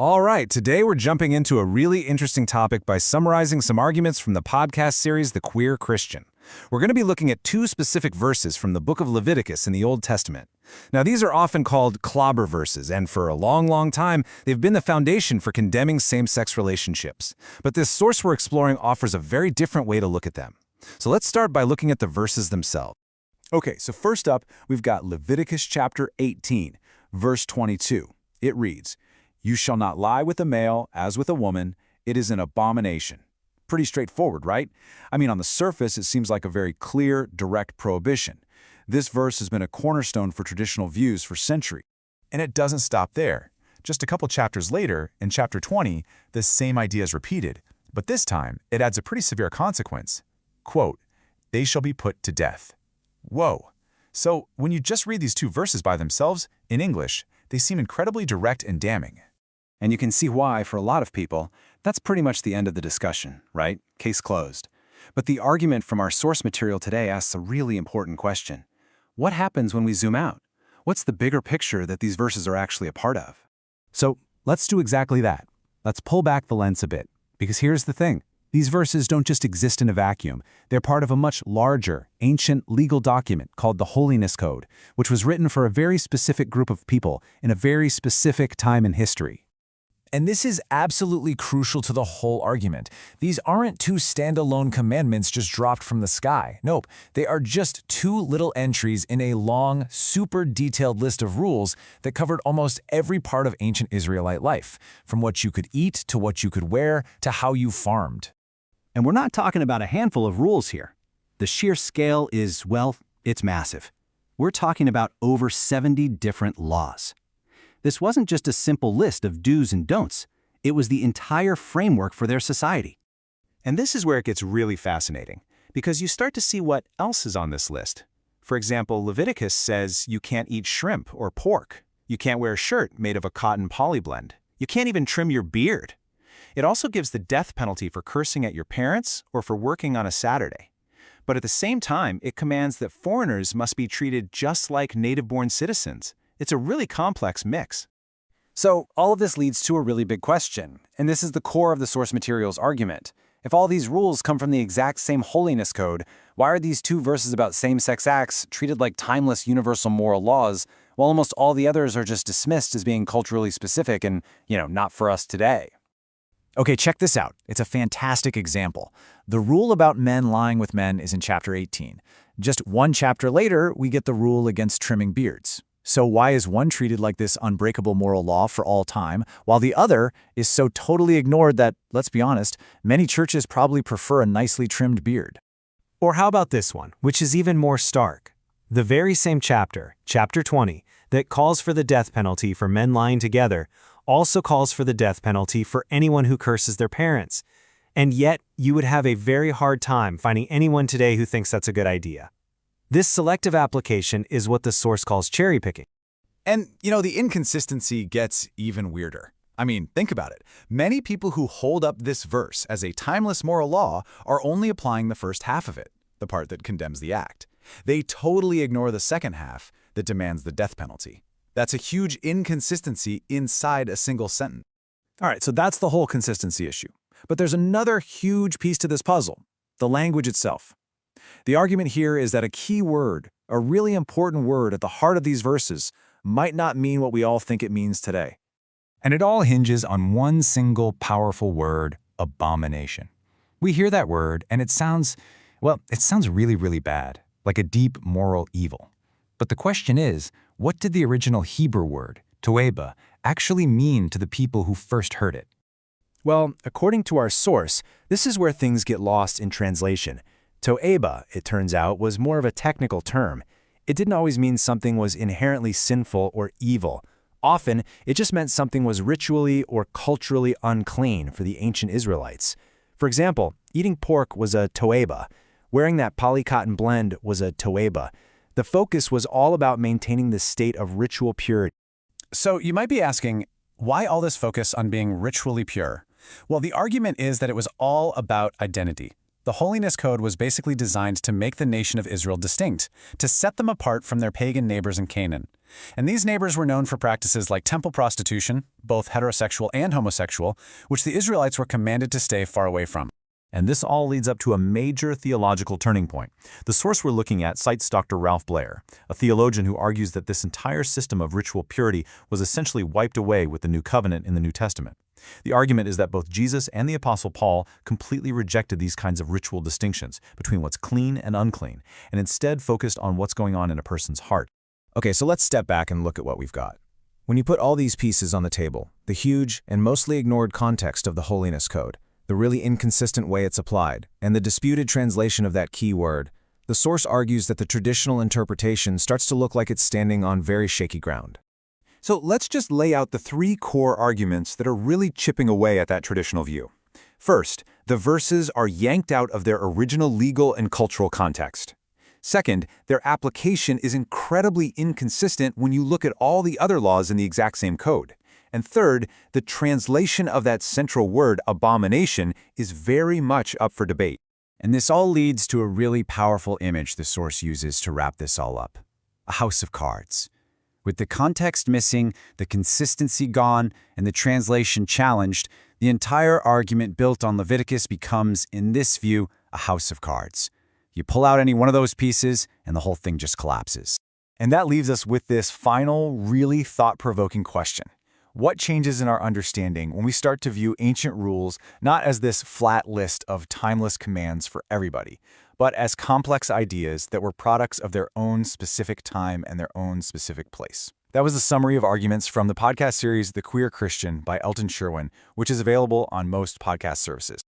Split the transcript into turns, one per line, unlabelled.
All right, today we're jumping into a really interesting topic by summarizing some arguments from the podcast series, The Queer Christian. We're going to be looking at two specific verses from the book of Leviticus in the Old Testament. Now, these are often called clobber verses, and for a long time, they've been the foundation for condemning same-sex relationships. But this source we're exploring offers a very different way to look at them. So let's start by looking at the verses themselves. Okay, so first up, we've got Leviticus chapter 18, verse 22. It reads, "You shall not lie with a male as with a woman. It is an abomination." Pretty straightforward, right? I mean, on the surface, it seems like a very clear, direct prohibition. This verse has been a cornerstone for traditional views for centuries.
And it doesn't stop there. Just a couple chapters later, in chapter 20, the same idea is repeated, but this time it adds a pretty severe consequence. Quote, "They shall be put to death." Whoa. So when you just read these two verses by themselves, in English, they seem incredibly direct and damning.
And you can see why, for a lot of people, that's pretty much the end of the discussion, right? Case closed. But the argument from our source material today asks a really important question. What happens when we zoom out? What's the bigger picture that these verses are actually a part of? So let's do exactly that. Let's pull back the lens a bit. Because here's the thing. These verses don't just exist in a vacuum. They're part of a much larger, ancient legal document called the Holiness Code, which was written for a very specific group of people in a very specific time in history.
And this is absolutely crucial to the whole argument. These aren't two standalone commandments just dropped from the sky. Nope, they are just two little entries in a long, super detailed list of rules that covered almost every part of ancient Israelite life, from what you could eat to what you could wear to how you farmed.
And we're not talking about a handful of rules here. The sheer scale is, well, it's massive. We're talking about over 70 different laws. This wasn't just a simple list of do's and don'ts. It was the entire framework for their society.
And this is where it gets really fascinating, because you start to see what else is on this list. For example, Leviticus says you can't eat shrimp or pork. You can't wear a shirt made of a cotton polyblend. You can't even trim your beard. It also gives the death penalty for cursing at your parents or for working on a Saturday. But at the same time, it commands that foreigners must be treated just like native-born citizens. It's a really complex mix.
So all of this leads to a really big question, and this is the core of the source material's argument. If all these rules come from the exact same holiness code, why are these two verses about same-sex acts treated like timeless universal moral laws, while almost all the others are just dismissed as being culturally specific and, not for us today?
Okay, check this out. It's a fantastic example. The rule about men lying with men is in chapter 18. Just one chapter later, we get the rule against trimming beards. So why is one treated like this unbreakable moral law for all time, while the other is so totally ignored that, let's be honest, many churches probably prefer a nicely trimmed beard?
Or how about this one, which is even more stark? The very same chapter, chapter 20, that calls for the death penalty for men lying together, also calls for the death penalty for anyone who curses their parents. And yet, you would have a very hard time finding anyone today who thinks that's a good idea. This selective application is what the source calls cherry-picking.
And, the inconsistency gets even weirder. I mean, think about it. Many people who hold up this verse as a timeless moral law are only applying the first half of it, the part that condemns the act. They totally ignore the second half that demands the death penalty. That's a huge inconsistency inside a single sentence.
All right, so that's the whole consistency issue. But there's another huge piece to this puzzle, the language itself. The argument here is that a key word, a really important word at the heart of these verses, might not mean what we all think it means today.
And it all hinges on one single powerful word, abomination. We hear that word and it sounds really, really bad, like a deep moral evil. But the question is, what did the original Hebrew word, toeba, actually mean to the people who first heard it?
Well, according to our source, this is where things get lost in translation. Toeba, it turns out, was more of a technical term. It didn't always mean something was inherently sinful or evil. Often, it just meant something was ritually or culturally unclean for the ancient Israelites. For example, eating pork was a toeba. Wearing that polycotton blend was a toeba. The focus was all about maintaining this state of ritual purity.
So you might be asking, why all this focus on being ritually pure? Well, the argument is that it was all about identity. The Holiness Code was basically designed to make the nation of Israel distinct, to set them apart from their pagan neighbors in Canaan. And these neighbors were known for practices like temple prostitution, both heterosexual and homosexual, which the Israelites were commanded to stay far away from.
And this all leads up to a major theological turning point. The source we're looking at cites Dr. Ralph Blair, a theologian who argues that this entire system of ritual purity was essentially wiped away with the New Covenant in the New Testament. The argument is that both Jesus and the Apostle Paul completely rejected these kinds of ritual distinctions between what's clean and unclean, and instead focused on what's going on in a person's heart.
Okay, so let's step back and look at what we've got. When you put all these pieces on the table, the huge and mostly ignored context of the Holiness Code, the really inconsistent way it's applied, and the disputed translation of that key word, the source argues that the traditional interpretation starts to look like it's standing on very shaky ground.
So let's just lay out the three core arguments that are really chipping away at that traditional view. First, the verses are yanked out of their original legal and cultural context. Second, their application is incredibly inconsistent when you look at all the other laws in the exact same code. And third, the translation of that central word, abomination, is very much up for debate.
And this all leads to a really powerful image the source uses to wrap this all up. A house of cards. With the context missing, the consistency gone, and the translation challenged, the entire argument built on Leviticus becomes, in this view, a house of cards. You pull out any one of those pieces, and the whole thing just collapses.
And that leaves us with this final, really thought-provoking question. What changes in our understanding when we start to view ancient rules not as this flat list of timeless commands for everybody, but as complex ideas that were products of their own specific time and their own specific place? That was a summary of arguments from the podcast series The Queer Christian by Elton Sherwin, which is available on most podcast services.